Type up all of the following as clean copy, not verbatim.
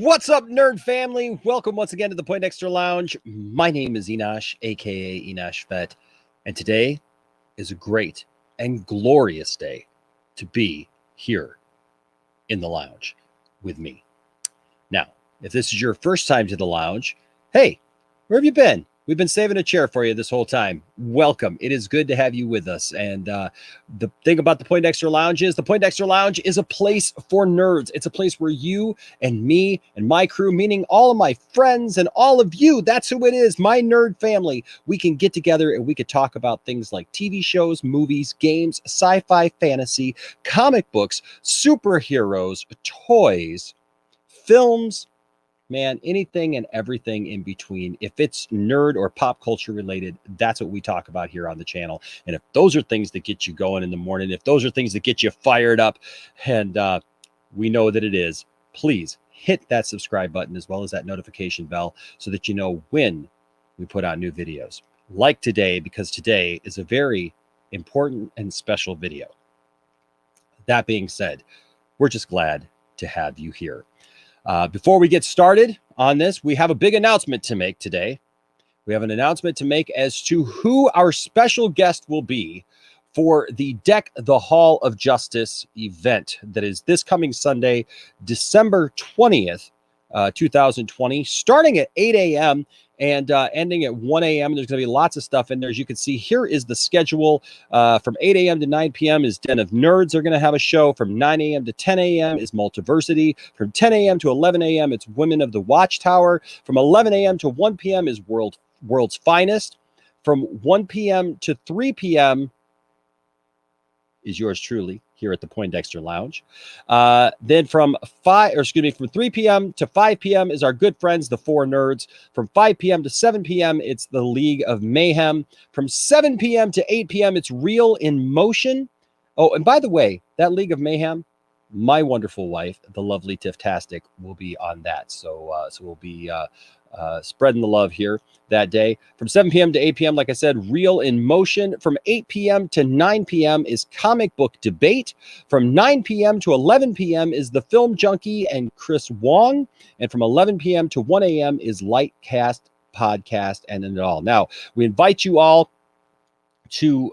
What's up, nerd family? Welcome once again to the Poindexter Lounge. My name is Enosh, aka Enosh Vet, and today is a great and glorious day to be here in the lounge with me. Now, if this is your first time to the lounge, hey, where have you been? We've been saving a chair for you this whole time. Welcome. It is good to have you with us. And the thing about the Poindexter Lounge is a place for nerds. It's a place where you and me and my crew, meaning all of my friends and all of you, that's who it is, my nerd family. We can get together and we could talk about things like TV shows, movies, games, sci-fi, fantasy, comic books, superheroes, toys, films, man, anything and everything in between. If it's nerd or pop culture related, that's what we talk about here on the channel. And if those are things that get you going in the morning, if those are things that get you fired up, and we know that it is, please hit that subscribe button as well as that notification bell so that you know when we put out new videos. Like today, because today is a very important and special video. That being said, we're just glad to have you here. Before we get started on this, we have a big announcement to make today. We have an announcement to make as to who our special guest will be for the Deck the Hall of Justice event that is this coming Sunday, December 20th, 2020, starting at 8 a.m. and ending at 1 a.m. There's going to be lots of stuff in there. As you can see, here is the schedule. From 8 a.m. to 9 p.m. is Den of Nerds. They're going to have a show. From 9 a.m. to 10 a.m. is Multiversity. From 10 a.m. to 11 a.m. it's Women of the Watchtower. From 11 a.m. to 1 p.m. is World's Finest. From 1 p.m. to 3 p.m. is yours truly here at the Poindexter Lounge. Then from 3 p.m. to 5 p.m. is our good friends, the Four Nerds. From 5 p.m. to 7 p.m., it's the League of Mayhem. From 7 p.m. to 8 p.m., it's Real in Motion. Oh, and by the way, that League of Mayhem, my wonderful wife, the lovely Tiff-tastic, will be on that. So we'll be spreading the love here that day. From 7 p.m. to 8 p.m., like I said, Real in Motion. From 8 p.m. to 9 p.m. is Comic Book Debate. From 9 p.m. to 11 p.m. is The Film Junkie and Chris Wong. And from 11 p.m. to 1 a.m. is Lightcast Podcast and it all. Now, we invite you all to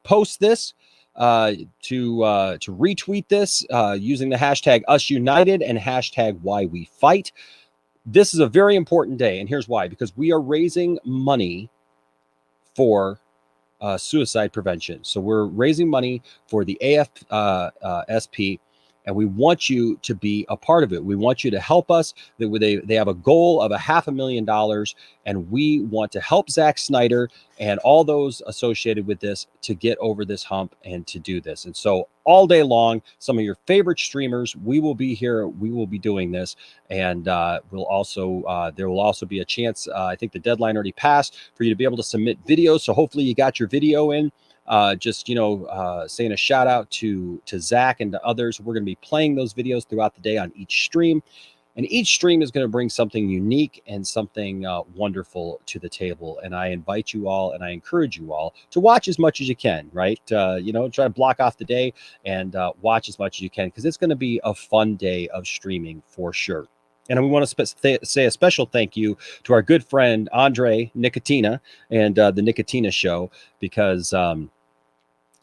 post this, to retweet this using the hashtag #UsUnited and hashtag #WhyWeFight. This is a very important day, and here's why. Because we are raising money for suicide prevention. So we're raising money for the AFSP, and we want you to be a part of it. We want you to help us. They have a goal of $500,000, and we want to help ZACK SNYDER and all those associated with this to get over this hump and to do this. And so all day long, some of your favorite streamers, we will be here. We will be doing this, and there will also be a chance. I think the deadline already passed for you to be able to submit videos. So hopefully you got your video in. Saying a shout out to Zach and to others. We're going to be playing those videos throughout the day on each stream, and each stream is going to bring something unique and something wonderful to the table. And I invite you all, and I encourage you all to watch as much as you can, right? Try to block off the day and watch as much as you can, because it's going to be a fun day of streaming for sure. And we want to say a special thank you to our good friend, Andre Nicotina, and the Nicotina Show, because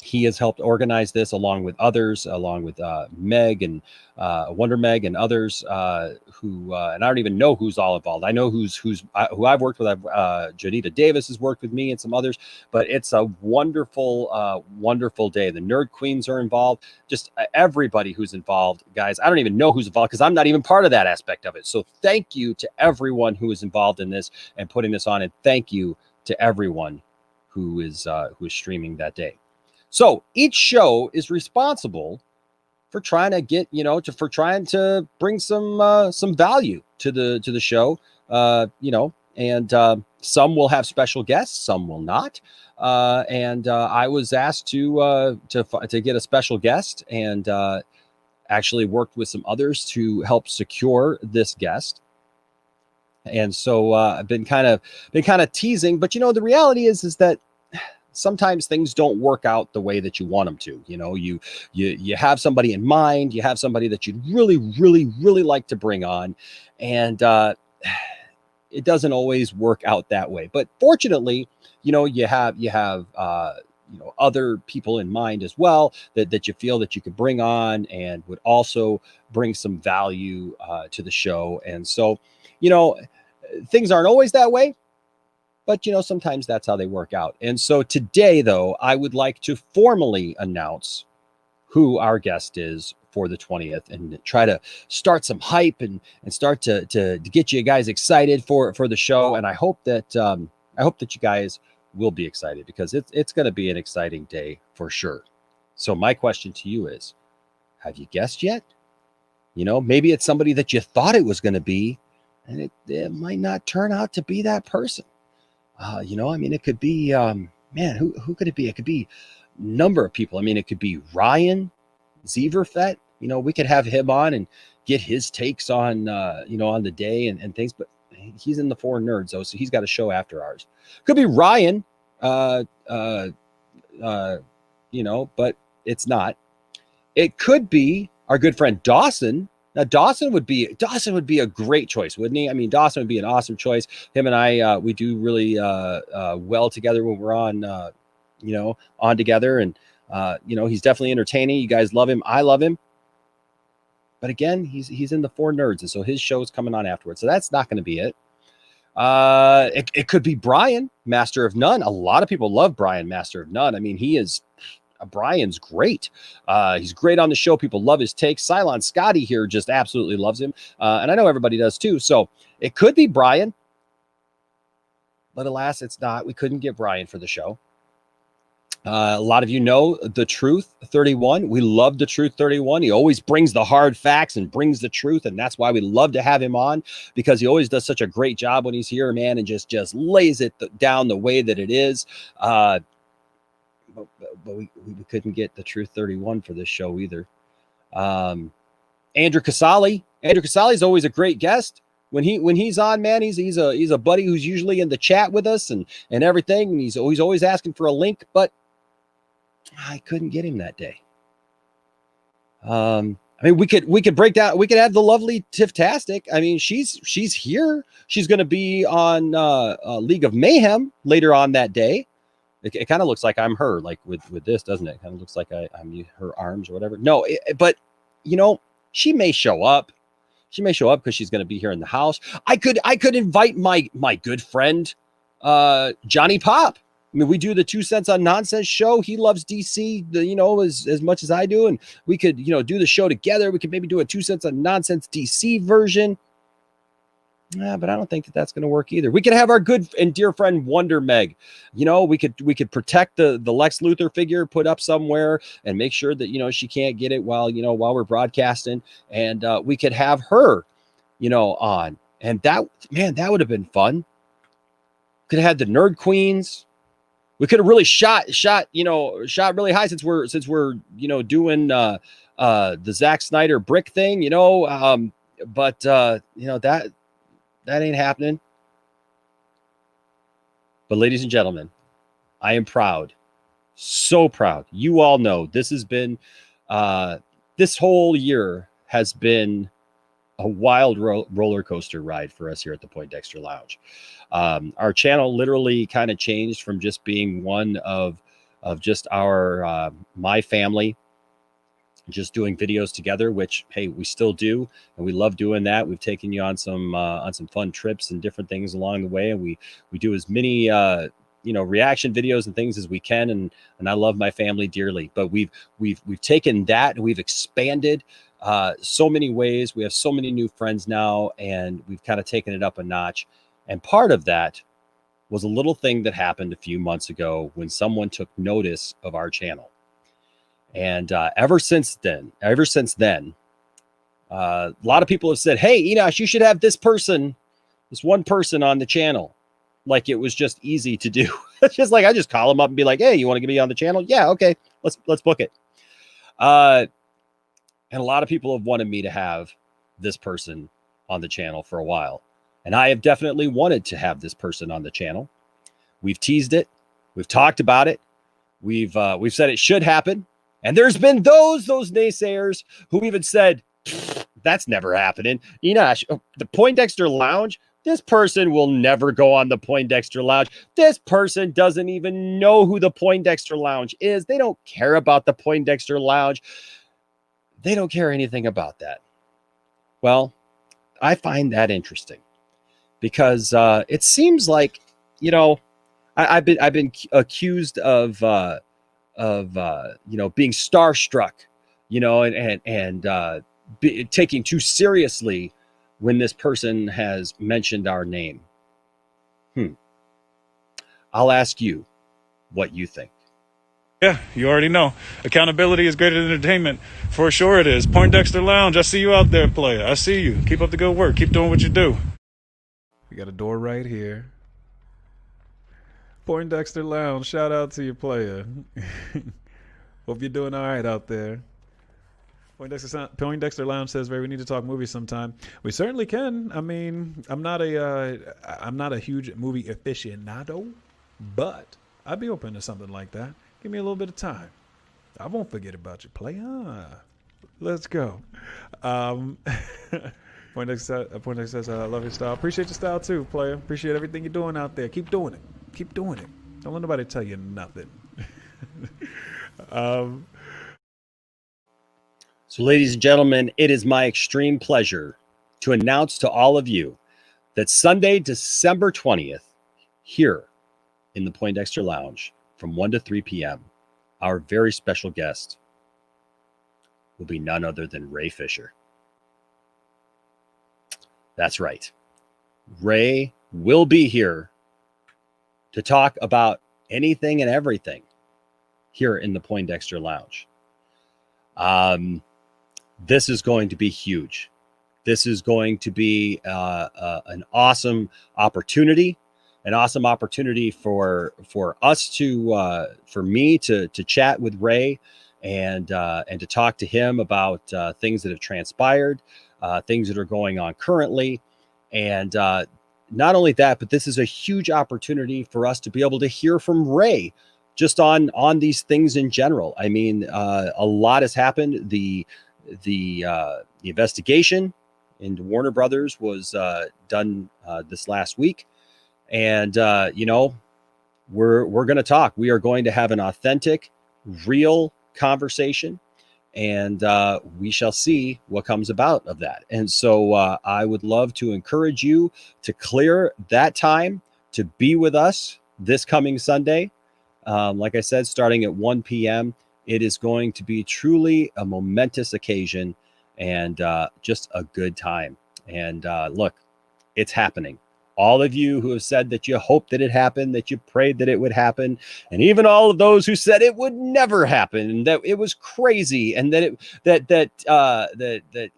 he has helped organize this along with others, along with Meg and Wonder Meg and others who, and I don't even know who's all involved. I know who I've worked with. Janita Davis has worked with me and some others, but it's a wonderful, wonderful day. The Nerd Queens are involved. Just everybody who's involved, guys. I don't even know who's involved because I'm not even part of that aspect of it. So thank you to everyone who is involved in this and putting this on, and thank you to everyone who is streaming that day. So each show is responsible for trying to get, for trying to bring some value to the show, and some will have special guests, some will not. I was asked to get a special guest, and actually worked with some others to help secure this guest. And so I've been kind of teasing, but the reality is that sometimes things don't work out the way that you want them to. You know, you have somebody in mind, you have somebody that you'd really like to bring on, and it doesn't always work out that way. But fortunately, you know, you have you know, other people in mind as well that you feel that you could bring on and would also bring some value to the show. And so, you know, things aren't always that way, but, you know, sometimes that's how they work out. And so today, though, I would like to formally announce who our guest is for the 20th and try to start some hype and start to get you guys excited for the show. And I hope that you guys will be excited, because it's going to be an exciting day for sure. So my question to you is, have you guessed yet? You know, maybe it's somebody that you thought it was going to be, and it might not turn out to be that person. You know, I mean, it could be, man, who could it be? It could be a number of people. I mean, it could be Ryan Zieverfett. You know, we could have him on and get his takes on, you know, on the day and things, but he's in the Four Nerds, though, so he's got a show after ours. Could be Ryan, you know, but it's not. It could be our good friend Dawson. Now, Dawson would be a great choice, wouldn't he? I mean, Dawson would be an awesome choice. Him and I, we do really well together when we're on, you know, on together. And, you know, he's definitely entertaining. You guys love him. I love him. But again, he's in the Four Nerds, and so his show is coming on afterwards. So that's not going to be it. It could be Brian, Master of None. A lot of people love Brian, Master of None. I mean, Brian's great. He's great on the show. People love his takes. Cylon Scotty here just absolutely loves him. And I know everybody does too. So it could be Brian, but alas, it's not. We couldn't get Brian for the show. A lot of you know The Truth 31. We love The Truth 31. He always brings the hard facts and brings the truth, and that's why we love to have him on, because he always does such a great job when he's here, man, and just lays it down the way that it is. But we couldn't get The Truth 31 for this show either. Andrew Casale. Andrew Casale is always a great guest. When he's on, man, he's a buddy who's usually in the chat with us and everything. And he's always asking for a link, but I couldn't get him that day. I mean, we could break down. We could have the lovely Tiff-tastic. I mean, she's here. She's going to be on League of Mayhem later on that day. It kind of looks like I'm her, like with this, doesn't it? Kind of looks like I'm her arms or whatever. No, but you know, she may show up. She may show up because she's going to be here in the house. I could invite my good friend Johnny Pop. I mean, we do the 2 Cents on Nonsense show. He loves DC, you know, as much as I do. And we could, you know, do the show together. We could maybe do a 2 Cents on Nonsense DC version. Yeah, but I don't think that's going to work either. We could have our good and dear friend Wonder Meg. You know, we could protect the Lex Luthor figure, put up somewhere, and make sure that, you know, she can't get it while we're broadcasting. And we could have her, you know, on. And that would have been fun. Could have had the Nerd Queens. We could have really shot really high since we're you know, doing the Zack Snyder brick thing, you know, but you know, that ain't happening. But ladies and gentlemen, I am proud, so proud. You all know this has been this whole year has been a wild roller coaster ride for us here at the Poindexter Lounge. Our channel literally kind of changed from just being one of just our my family, just doing videos together, which, hey, we still do, and we love doing that. We've taken you on some fun trips and different things along the way, and we do as many you know, reaction videos and things as we can, and I love my family dearly. But we've taken that and we've expanded so many ways. We have so many new friends now, and we've kind of taken it up a notch. And part of that was a little thing that happened a few months ago when someone took notice of our channel. And ever since then, a lot of people have said, hey, Enosh, you should have this one person on the channel. Like it was just easy to do. It's just like, I just call them up and be like, hey, you want to be on the channel? Yeah, okay, let's book it. And a lot of people have wanted me to have this person on the channel for a while. And I have definitely wanted to have this person on the channel. We've teased it. We've talked about it. We've said it should happen, and there's been those naysayers who even said that's never happening. Enosh, the Poindexter Lounge. This person will never go on the Poindexter Lounge. This person doesn't even know who the Poindexter Lounge is. They don't care about the Poindexter Lounge. They don't care anything about that. Well, I find that interesting because it seems like, you know, I've been accused of being starstruck, you know, and taking too seriously when this person has mentioned our name. I'll ask you what you think. Yeah, you already know. Accountability is greater than entertainment. For sure it is. Poindexter Lounge, I see you out there, player. I see you. Keep up the good work. Keep doing what you do. We got a door right here. Poindexter Lounge, shout out to you, player. Hope you're doing all right out there. Poindexter Lounge says, "Ray, we need to talk movies sometime." We certainly can. I mean, I'm not a huge movie aficionado, but I'd be open to something like that. Give me a little bit of time. I won't forget about you, player. Let's go. Poindexter says, "I love your style. Appreciate your style too, player. Appreciate everything you're doing out there. Keep doing it. Keep doing it. Don't let nobody tell you nothing." So, ladies and gentlemen, it is my extreme pleasure to announce to all of you that Sunday, December 20th, here in the Poindexter Lounge from 1 to 3 p.m., our very special guest will be none other than Ray Fisher. That's right. Ray will be here to talk about anything and everything here in the Poindexter Lounge. This is going to be huge. This is going to be an awesome opportunity, for us for me to chat with Ray and to talk to him about things that have transpired, things that are going on currently, and not only that, but this is a huge opportunity for us to be able to hear from Ray just on these things in general. I mean, a lot has happened. The investigation into Warner Brothers was done this last week, and we're going to talk. We are going to have an authentic, real conversation, and we shall see what comes about of that. And so I would love to encourage you to clear that time to be with us this coming Sunday. Like I said, starting at 1 p.m., it is going to be truly a momentous occasion and just a good time. And look, it's happening. All of you who have said that you hoped that it happened, that you prayed that it would happen, and even all of those who said it would never happen, and that it was crazy, and that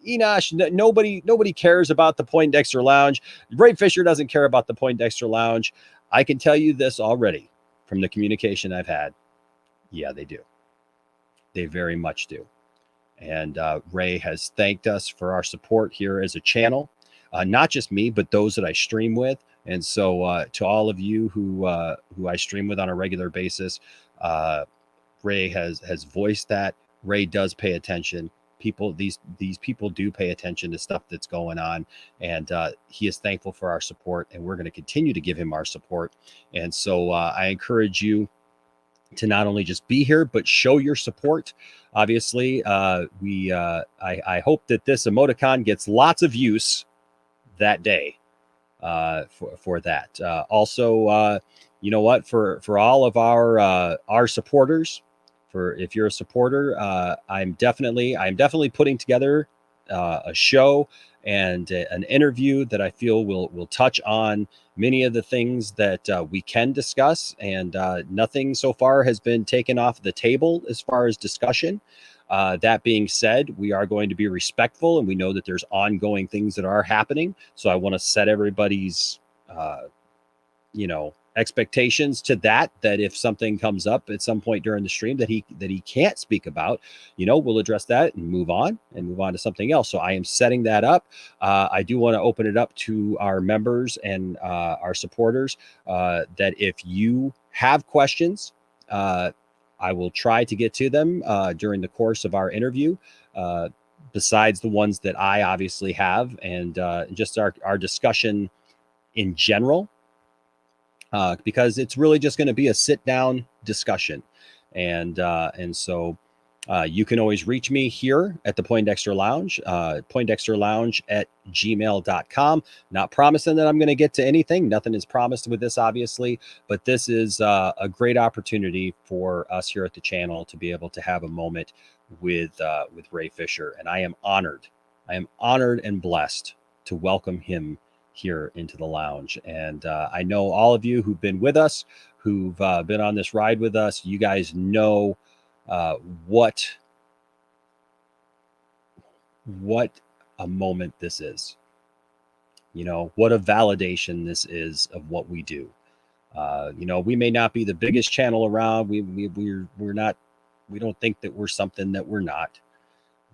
Enosh, nobody cares about the Poindexter Lounge. Ray Fisher doesn't care about the Poindexter Lounge. I can tell you this already from the communication I've had. Yeah, they do. They very much do. And Ray has thanked us for our support here as a channel. Not just me, but those that I stream with. And so to all of you who I stream with on a regular basis, Ray has voiced that. Ray does pay attention. These people do pay attention to stuff that's going on, and he is thankful for our support, and we're going to continue to give him our support. And so I encourage you to not only just be here, but show your support. Obviously, I hope that this emoticon gets lots of use that day for that. Also, you know what? For all of our supporters, if you're a supporter, I'm definitely putting together a show and an interview that I feel will touch on many of the things that we can discuss, and nothing so far has been taken off the table as far as discussion. That being said, we are going to be respectful, and we know that there's ongoing things that are happening. So I want to set everybody's, expectations to that if something comes up at some point during the stream that he can't speak about, we'll address that and move on to something else. So I am setting that up. I do want to open it up to our members and our supporters, that if you have questions, I will try to get to them during the course of our interview, besides the ones that I obviously have, and just our discussion in general, because it's really just going to be a sit-down discussion. And so you can always reach me here at the Poindexter Lounge, poindexterlounge@gmail.com. Not promising that I'm going to get to anything. Nothing is promised with this, obviously, but this is a great opportunity for us here at the channel to be able to have a moment with Ray Fisher. And I am honored. I am honored and blessed to welcome him here into the lounge. And I know all of you who've been with us, who've been on this ride with us, you guys know what a moment this is. You know, what a validation this is of what we do. You know, we may not be the biggest channel around. We're not, we don't think that we're something that we're not.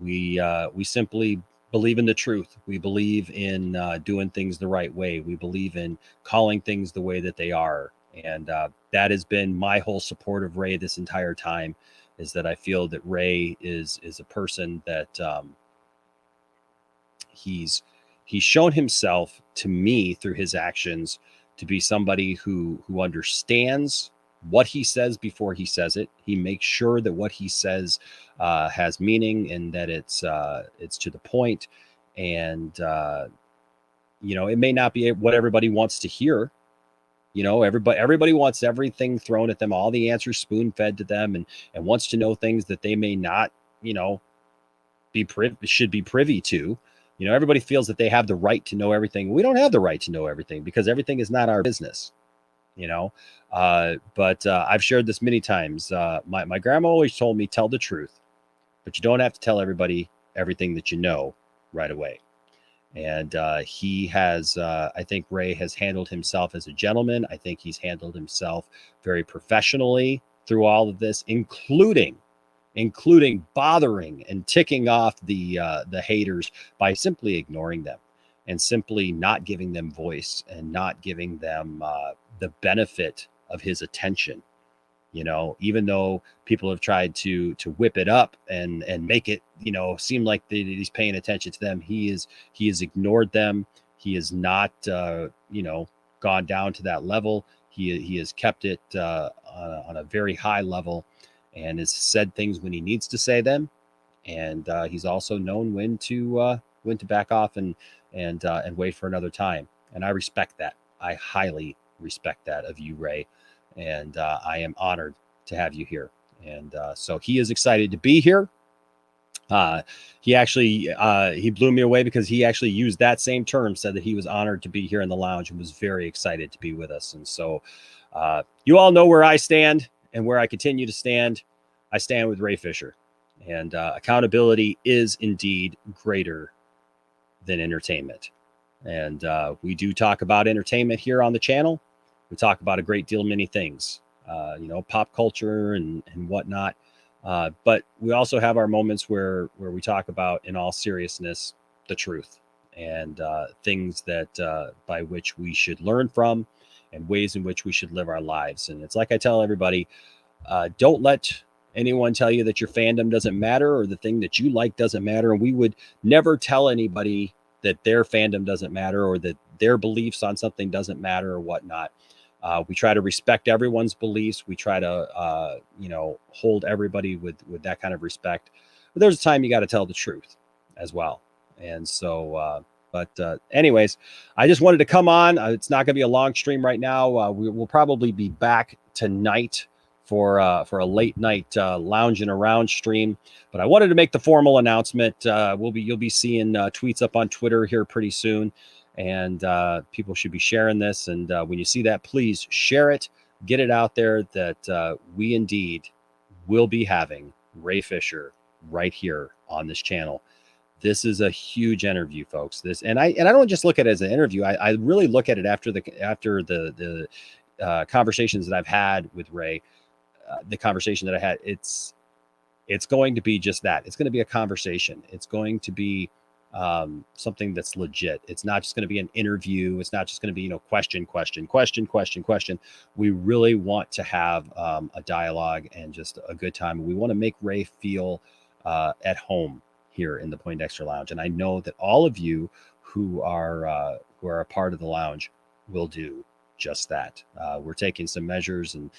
We simply believe in the truth. We believe in doing things the right way. We believe in calling things the way that they are. And that has been my whole support of Ray this entire time, is that I feel that Ray is a person that he's shown himself to me through his actions to be somebody who understands what he says before he says it. He makes sure that what he says has meaning and that it's to the point. And you know, it may not be what everybody wants to hear. You know, everybody wants everything thrown at them, all the answers spoon fed to them, and wants to know things that they may not, you know, should be privy to. You know, everybody feels that they have the right to know everything. We don't have the right to know everything because everything is not our business. You know, but I've shared this many times. My grandma always told me, tell the truth, but you don't have to tell everybody everything that you know right away. And he has, I think Ray has handled himself as a gentleman. I think he's handled himself very professionally through all of this, including bothering and ticking off the haters by simply ignoring them and simply not giving them voice and not giving them the benefit of his attention. You know, even though people have tried to whip it up and make it, you know, seem like he's paying attention to them, he has ignored them. He has not, you know, gone down to that level. He has kept it on a very high level, and has said things when he needs to say them. And he's also known when to back off and wait for another time. And I respect that. I highly respect that of you, Ray. And I am honored to have you here. And so he is excited to be here. He actually, he blew me away because he actually used that same term, said that he was honored to be here in the lounge and was very excited to be with us. And so you all know where I stand and where I continue to stand. I stand with Ray Fisher. And accountability is indeed greater than entertainment. And we do talk about entertainment here on the channel. We talk about a great deal, many things, you know, pop culture and whatnot. But we also have our moments where we talk about, in all seriousness, the truth and things that by which we should learn from and ways in which we should live our lives. And it's like I tell everybody, don't let anyone tell you that your fandom doesn't matter or the thing that you like doesn't matter. And we would never tell anybody that their fandom doesn't matter or that their beliefs on something doesn't matter or whatnot. We try to respect everyone's beliefs. We try to, you know, hold everybody with that kind of respect. But there's a time you got to tell the truth as well. And so, anyways, I just wanted to come on. It's not going to be a long stream right now. We'll probably be back tonight for a late night lounging around stream. But I wanted to make the formal announcement. You'll be seeing tweets up on Twitter here pretty soon. And people should be sharing this. And when you see that, please share it, get it out there that we indeed will be having Ray Fisher right here on this channel. This is a huge interview, folks. And I don't just look at it as an interview. I really look at it after the conversations that I've had with Ray, the conversation that I had. It's going to be just that. It's going to be a conversation. It's going to be something that's legit. It's not just going to be an interview. It's not just going to be, question. We really want to have a dialogue and just a good time. We want to make Ray feel at home here in the Poindexter Lounge. And I know that all of you who are a part of the lounge will do just that. We're taking some measures and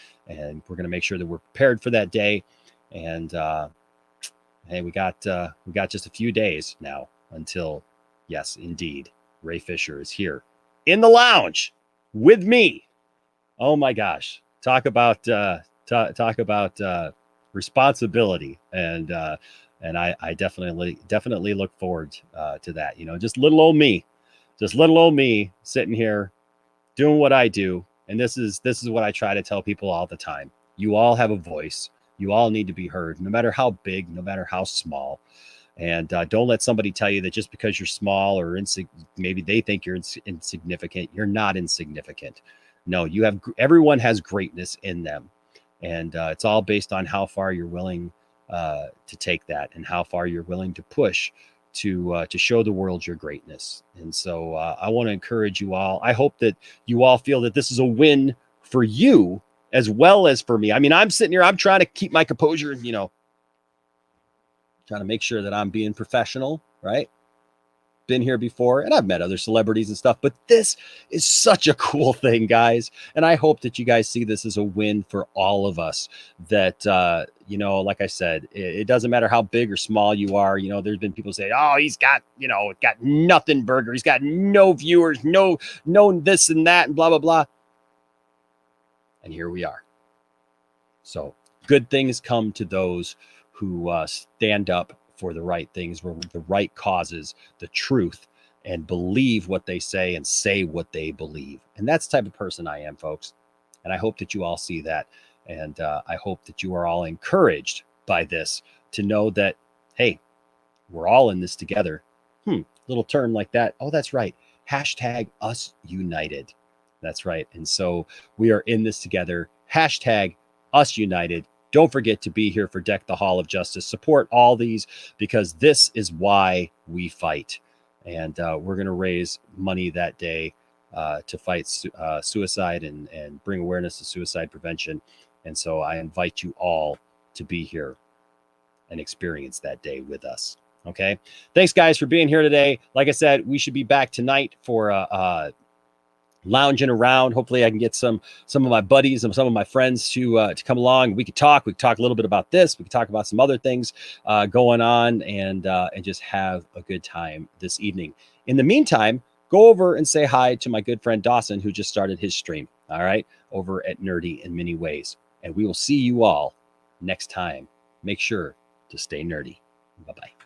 we're going to make sure that we're prepared for that day. And hey, we got just a few days now until, yes, indeed, Ray Fisher is here in the lounge with me. Oh my gosh, talk about responsibility, and I definitely look forward to that. You know, just little old me sitting here doing what I do, and this is what I try to tell people all the time. You all have a voice. You all need to be heard, no matter how big, no matter how small. And don't let somebody tell you that just because you're small or maybe they think you're insignificant, you're not insignificant. No, everyone has greatness in them. And it's all based on how far you're willing to take that and how far you're willing to push to show the world your greatness. And so I want to encourage you all. I hope that you all feel that this is a win for you as well as for me. I mean, I'm sitting here, I'm trying to keep my composure and, trying to make sure that I'm being professional, right? Been here before, and I've met other celebrities and stuff, but this is such a cool thing, guys. And I hope that you guys see this as a win for all of us. That, like I said, it doesn't matter how big or small you are. There's been people say, oh, he's got nothing burger. He's got no viewers, no this and that and blah, blah, blah. And here we are. So good things come to those who stand up for the right things, the right causes, the truth, and believe what they say and say what they believe. And that's the type of person I am, folks. And I hope that you all see that. And I hope that you are all encouraged by this to know that, hey, we're all in this together. Little term like that. Oh, that's right. Hashtag us united. That's right. And so we are in this together. Hashtag us united. Don't forget to be here for Deck the Hall of Justice. Support all these because this is why we fight. And we're going to raise money that day to fight suicide and bring awareness to suicide prevention. And so I invite you all to be here and experience that day with us. Okay. Thanks, guys, for being here today. Like I said, we should be back tonight for lounging around. Hopefully I can get some of my buddies and some of my friends to come along. We could talk a little bit about this. We could talk about some other things going on and just have a good time this evening. In the meantime, go over and say hi to my good friend Dawson, who just started his stream. All right. Over at Nerdy in Many Ways. And we will see you all next time. Make sure to stay nerdy. Bye-bye.